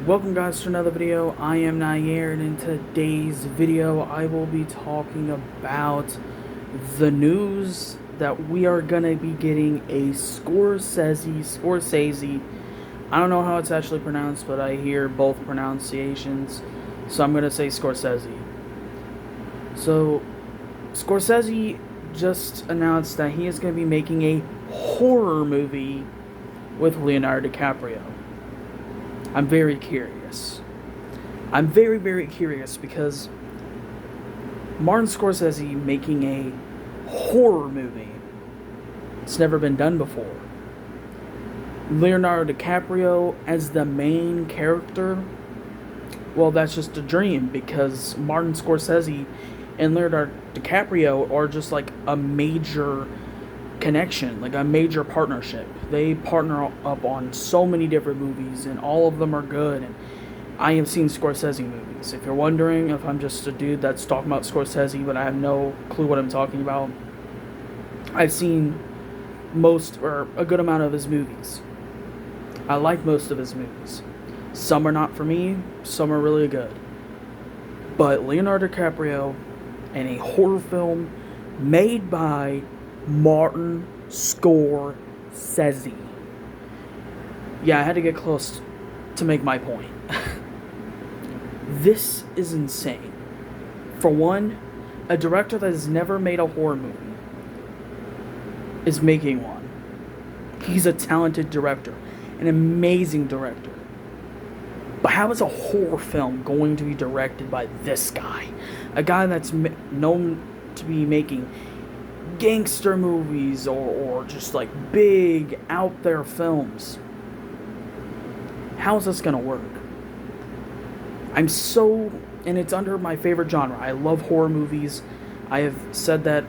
Welcome guys to another video. I am Nair, and in today's video I will be talking about the news that we are gonna be getting a Scorsese. I don't know how it's actually pronounced, but I hear both pronunciations, so I'm gonna say Scorsese. So Scorsese just announced that he is gonna be making a horror movie with Leonardo DiCaprio. I'm very curious. I'm very, very curious because Martin Scorsese making a horror movie, it's never been done before. Leonardo DiCaprio as the main character, well, that's just a dream because Martin Scorsese and Leonardo DiCaprio are just like a major connection, like a major partnership. They partner up on so many different movies, and all of them are good. And I have seen Scorsese movies. If you're wondering if I'm just a dude that's talking about Scorsese, but I have no clue what I'm talking about, I've seen most or a good amount of his movies. I like most of his movies. Some are not for me, some are really good. But Leonardo DiCaprio in a horror film made by Martin Scorsese. Yeah, I had to get close to make my point. This is insane. For one, a director that has never made a horror movie is making one. He's a talented director, an amazing director. But how is a horror film going to be directed by this guy? A guy that's known to be making gangster movies or just like big out there films. How's this gonna work? And it's under my favorite genre. I love horror movies. I have said that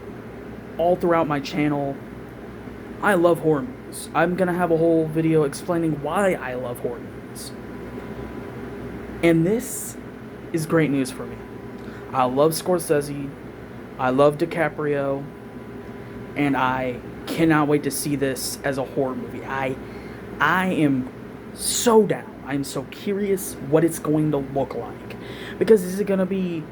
all throughout my channel. I love horror movies. I'm gonna have a whole video explaining why I love horror movies. And this is great news for me. I love Scorsese. I love DiCaprio. And I cannot wait to see this as a horror movie. I am so down. I'm so curious what it's going to look like. Because is it going to be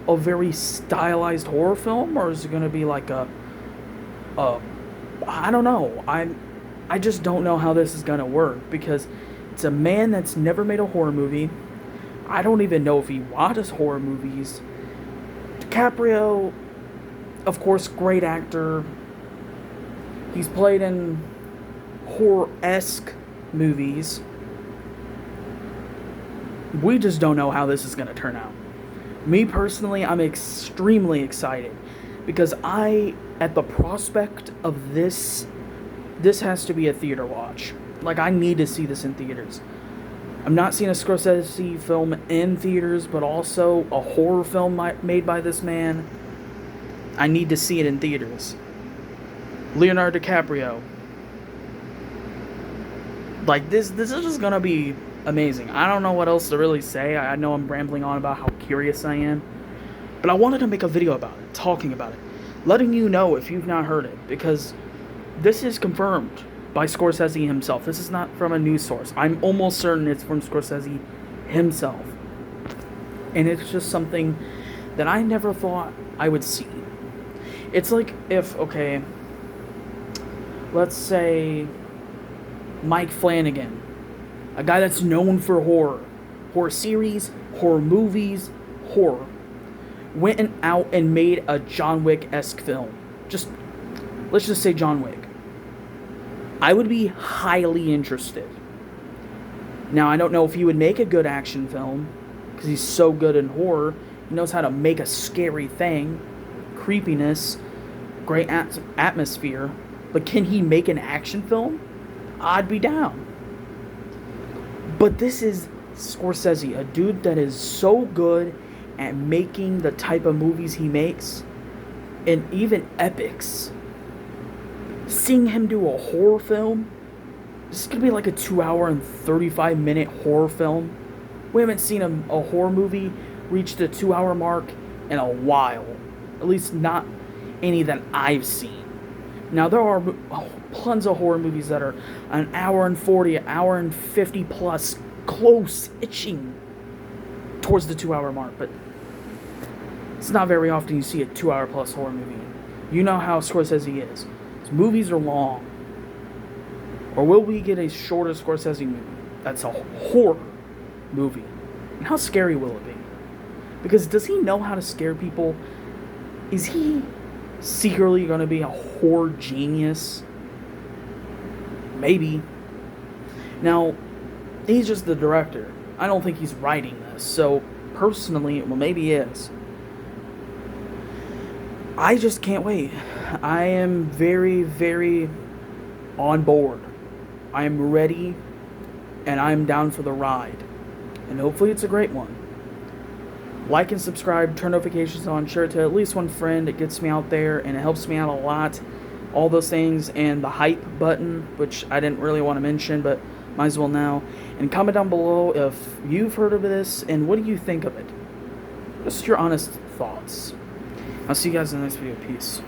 a very stylized horror film, or is it going to be like I don't know. I just don't know how this is going to work, because it's a man that's never made a horror movie. I don't even know if he watches horror movies. DiCaprio, of course, great actor. He's played in horror-esque movies. We just don't know how this is going to turn out. Me personally, I'm extremely excited because at the prospect of this has to be a theater watch. Like, I need to see this in theaters. I'm not seeing a Scorsese film in theaters, but also a horror film made by this man. I need to see it in theaters. Leonardo DiCaprio. Like, this is just gonna be amazing. I don't know what else to really say. I know I'm rambling on about how curious I am. But I wanted to make a video about it, talking about it. Letting you know if you've not heard it. Because this is confirmed by Scorsese himself. This is not from a news source. I'm almost certain it's from Scorsese himself. And it's just something that I never thought I would see. It's like if, okay, let's say Mike Flanagan, a guy that's known for horror series, horror movies, horror, went out and made a John Wick-esque film. Let's just say John Wick. I would be highly interested. Now, I don't know if he would make a good action film, because he's so good in horror. He knows how to make a scary thing, creepiness, great atmosphere. But can he make an action film? I'd be down. But this is Scorsese, a dude that is so good at making the type of movies he makes, and even epics. Seeing him do a horror film, this is going to be like a 2-hour and 35-minute horror film. We haven't seen a horror movie reach the 2-hour mark in a while. At least not any that I've seen. Now, there are tons of horror movies that are an hour and 40, an hour and 50 plus close, itching towards the 2 hour mark, but it's not very often you see a 2 hour plus horror movie. You know how Scorsese is. His movies are long. Or will we get a shorter Scorsese movie that's a horror movie? And how scary will it be? Because does he know how to scare people? Is he secretly going to be a horror genius? Maybe. Now, he's just the director. I don't think he's writing this. So, personally, well, maybe he is. I just can't wait. I am very, very on board. I am ready, and I'm down for the ride. And hopefully it's a great one. Like and subscribe, turn notifications on, share it to at least one friend. It gets me out there, and it helps me out a lot. All those things, and the hype button, which I didn't really want to mention, but might as well now. And comment down below if you've heard of this, and what do you think of it? Just your honest thoughts. I'll see you guys in the next video. Peace.